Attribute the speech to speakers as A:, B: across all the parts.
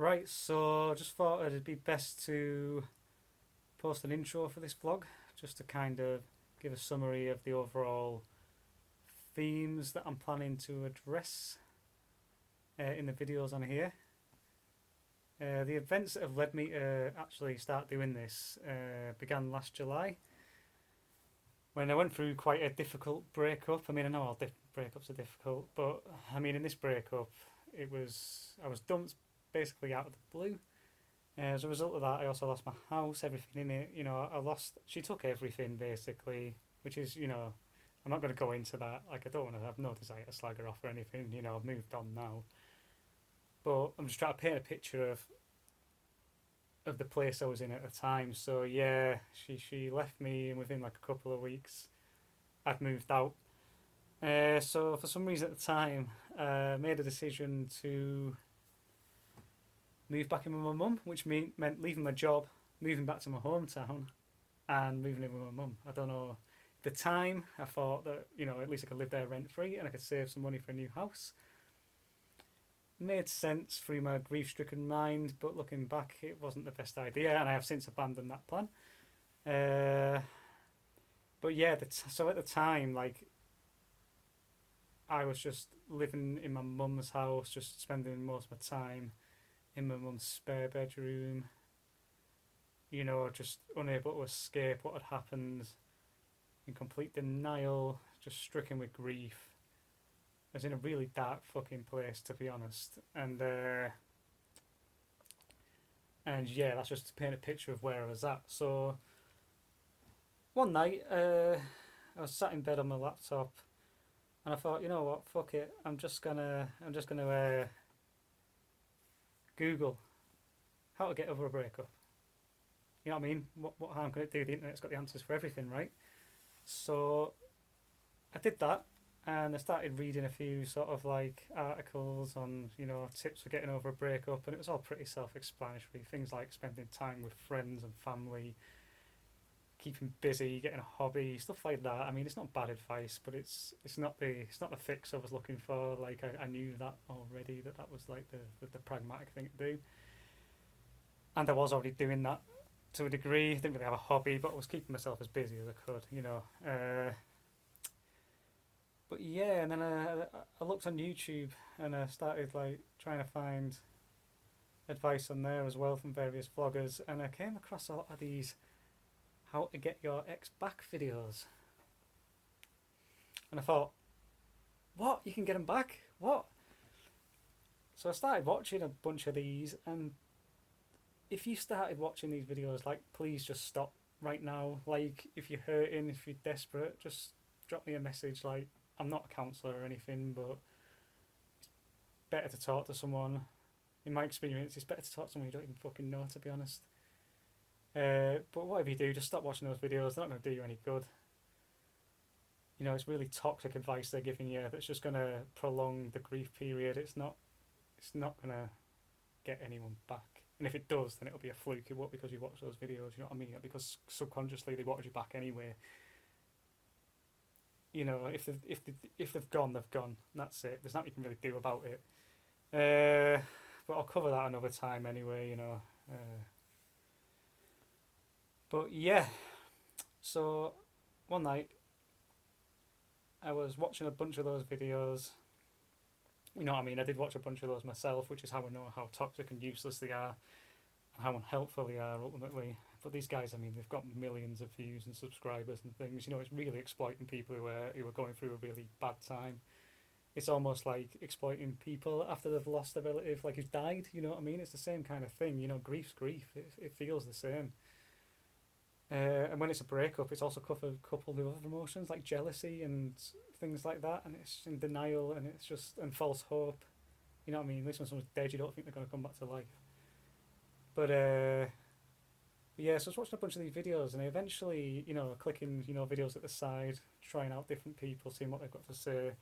A: Right, so just thought it'd be best to post an intro for this vlog, just to kind of give a summary of the overall themes that I'm planning to address in the videos on here. The events that have led me to actually start doing this began last July when I went through quite a difficult breakup. I mean, I know all breakups are difficult, but I mean, in this breakup, I was dumped basically out of the blue. As a result of that, I also lost my house, everything in it. I lost. She took everything basically, which is, I'm not going to go into that. Like, I don't want to have no desire to slag her off or anything. I've moved on now. But I'm just trying to paint a picture of the place I was in at the time. So yeah, she left me, and within like a couple of weeks, I'd moved out. So for some reason at the time, I made a decision to move back in with my mum, which meant leaving my job, moving back to my hometown, and moving in with my mum. I don't know. At the time, I thought that at least I could live there rent free and I could save some money for a new house. Made sense through my grief-stricken mind, but looking back, it wasn't the best idea, and I have since abandoned that plan. Uh, but yeah, so at the time, like I was just living in my mum's house, just spending most of my time in my mum's spare bedroom, just unable to escape what had happened, in complete denial, just stricken with grief. I was in a really dark fucking place, to be honest, and yeah, that's just to paint a picture of where I was at. So one night, I was sat in bed on my laptop, and I thought, you know what, fuck it, I'm just gonna Google how to get over a breakup. You know what I mean? What harm can it do? The internet's got the answers for everything, right? So I did that, and I started reading a few sort of like articles on tips for getting over a breakup, and it was all pretty self-explanatory. Things like spending time with friends and family, keeping busy, getting a hobby, stuff like that. I mean, it's not bad advice, but it's not the fix I was looking for. Like I knew that already, that was like the pragmatic thing to do, and I was already doing that to a degree. I didn't really have a hobby, but I was keeping myself as busy as I could. But yeah, and then I looked on YouTube and I started like trying to find advice on there as well from various vloggers, and I came across a lot of these how to get your ex back videos, and I thought, what? You can get them back? What? So I started watching a bunch of these, and if you started watching these videos, like, please just stop right now. Like, if you're hurting, if you're desperate, just drop me a message. Like, I'm not a counsellor or anything, but better to talk to someone. In my experience, it's better to talk to someone you don't even fucking know, to be honest. But whatever you do, just stop watching those videos. They're not going to do you any good. It's really toxic advice they're giving you that's just going to prolong the grief period. It's not. It's not going to get anyone back. And if it does, then it'll be a fluke. It won't because you watch those videos. You know what I mean? Because subconsciously they wanted you back anyway. If they've gone, they've gone. That's it. There's nothing you can really do about it. But I'll cover that another time anyway. But yeah, so one night I was watching a bunch of those videos. You know what I mean? I did watch a bunch of those myself, which is how I know how toxic and useless they are and how unhelpful they are ultimately. But these guys, I mean, they've got millions of views and subscribers and things. It's really exploiting people who are going through a really bad time. It's almost like exploiting people after they've lost a relative, like who's died. You know what I mean? It's the same kind of thing. Grief's grief. It feels the same. And when it's a breakup, it's also coupled with other emotions like jealousy and things like that, and it's in denial, and it's just and false hope. You know what I mean? At least when someone's dead, you don't think they're going to come back to life. But yeah, so I was watching a bunch of these videos, and I eventually, clicking, videos at the side, trying out different people, seeing what they've got to say,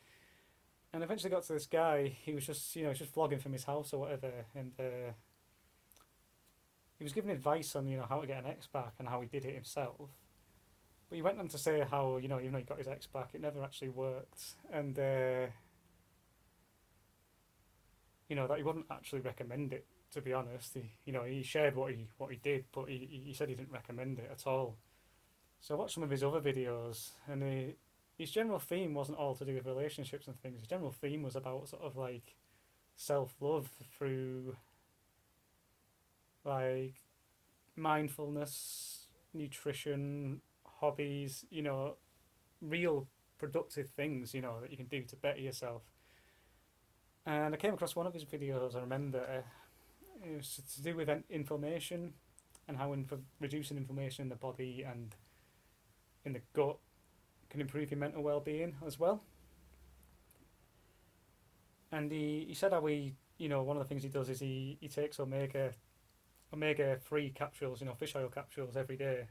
A: and eventually got to this guy. He was just vlogging from his house or whatever, and he was giving advice on how to get an ex back and how he did it himself. But he went on to say how even though he got his ex back, it never actually worked, and that he wouldn't actually recommend it. To be honest, he shared what he did, but he said he didn't recommend it at all. So I watched some of his other videos, and his general theme wasn't all to do with relationships and things. His general theme was about sort of like self love through like mindfulness, nutrition, hobbies, real productive things, that you can do to better yourself. And I came across one of his videos, I remember, it was to do with inflammation and how reducing inflammation in the body and in the gut can improve your mental well-being as well. And he said how one of the things he does is he takes omega 3 capsules, fish oil capsules every day.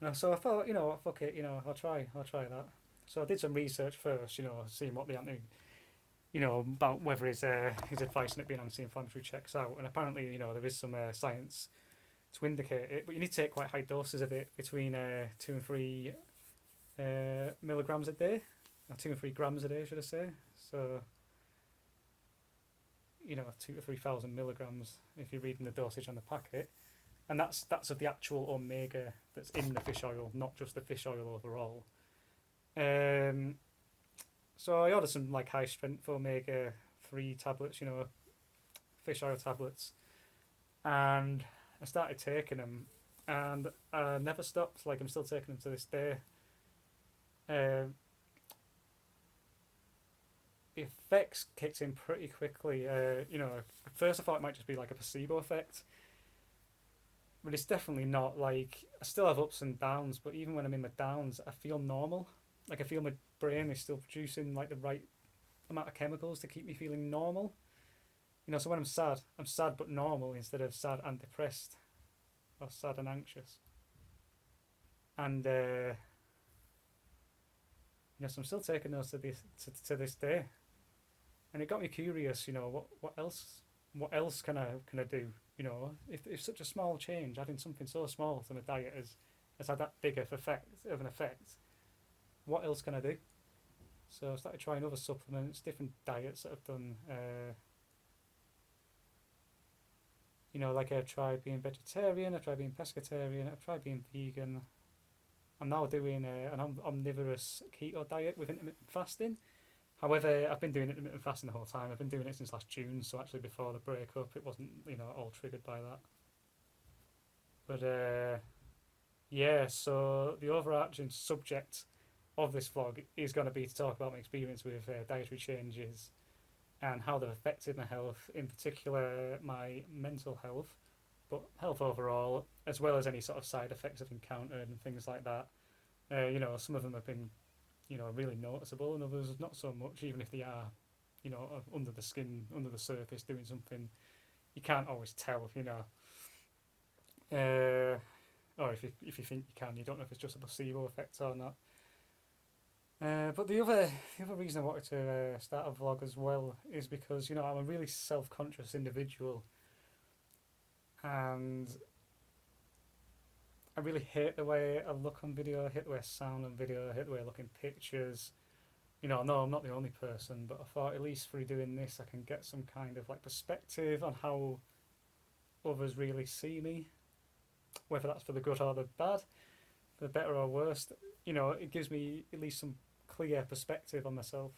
A: And so I thought, fuck it, I'll try that. So I did some research first, seeing what the about whether his advice on it being anti-inflammatory checks out. And apparently, there is some science to indicate it, but you need to take quite high doses of it, between 2 and 3 milligrams a day, or 2 and 3 grams a day, should I say? So 2 to 3 thousand milligrams if you're reading the dosage on the packet, and that's of the actual omega that's in the fish oil, not just the fish oil overall. So I ordered some like high strength omega 3 tablets, fish oil tablets, and I started taking them, and I never stopped. Like, I'm still taking them to this day. The effects kicked in pretty quickly. At first I thought it might just be like a placebo effect, but it's definitely not. Like, I still have ups and downs, but even when I'm in the downs, I feel normal. Like, I feel my brain is still producing like the right amount of chemicals to keep me feeling normal. So when I'm sad but normal instead of sad and depressed or sad and anxious. And so I'm still taking those to this day, and it got me curious. What else can I do? If such a small change, adding something so small to my diet has had that big of an effect, what else can I do? So I started trying other supplements, different diets that I've done. Like, I've tried being vegetarian, I've tried being pescatarian, I've tried being vegan. I'm now doing an omnivorous keto diet with intermittent fasting. However, I've been doing intermittent fasting the whole time. I've been doing it since last June, so actually before the breakup, it wasn't all triggered by that. But yeah, so the overarching subject of this vlog is going to be to talk about my experience with dietary changes and how they've affected my health, in particular my mental health, but health overall, as well as any sort of side effects I've encountered and things like that. Some of them have been, really noticeable, and others not so much, even if they are, under the skin, under the surface, doing something you can't always tell, or if you think you can, you don't know if it's just a placebo effect or not. But the other reason I wanted to start a vlog as well is because I'm a really self-conscious individual, and I really hate the way I look on video. I hate the way I sound on video. I hate the way I look in pictures. No, I'm not the only person, but I thought at least through doing this, I can get some kind of like perspective on how others really see me, whether that's for the good or the bad, for the better or worse. It gives me at least some clear perspective on myself.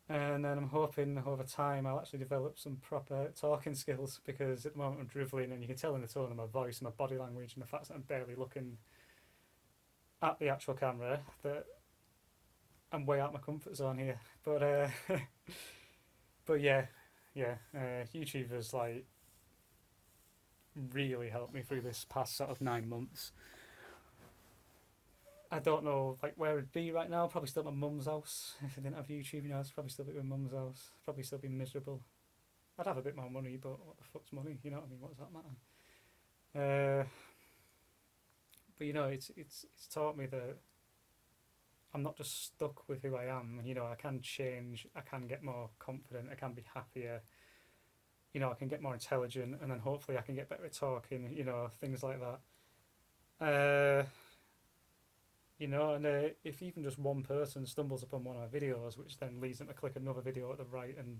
A: And then I'm hoping over time I'll actually develop some proper talking skills, because at the moment I'm drivelling, and you can tell in the tone of my voice and my body language and the fact that I'm barely looking at the actual camera that I'm way out of my comfort zone here. But but yeah, YouTube has like really helped me through this past sort of 9 months. I don't know like where I'd be right now. Probably still at my mum's house if I didn't have YouTube. I'd probably still be at my mum's house. Probably still be miserable. I'd have a bit more money, but what the fuck's money? You know what I mean? What does that matter? But it's taught me that I'm not just stuck with who I am. I can change. I can get more confident. I can be happier. I can get more intelligent, and then hopefully I can get better at talking. Things like that. And if even just one person stumbles upon one of my videos, which then leads them to click another video at the right, and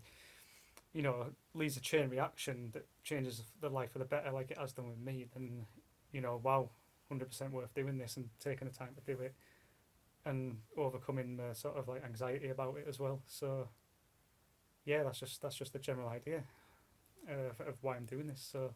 A: leads a chain reaction that changes the life for the better, like it has done with me, then wow, 100% worth doing this and taking the time to do it and overcoming the sort of like anxiety about it as well. So yeah, that's just the general idea of why I'm doing this. So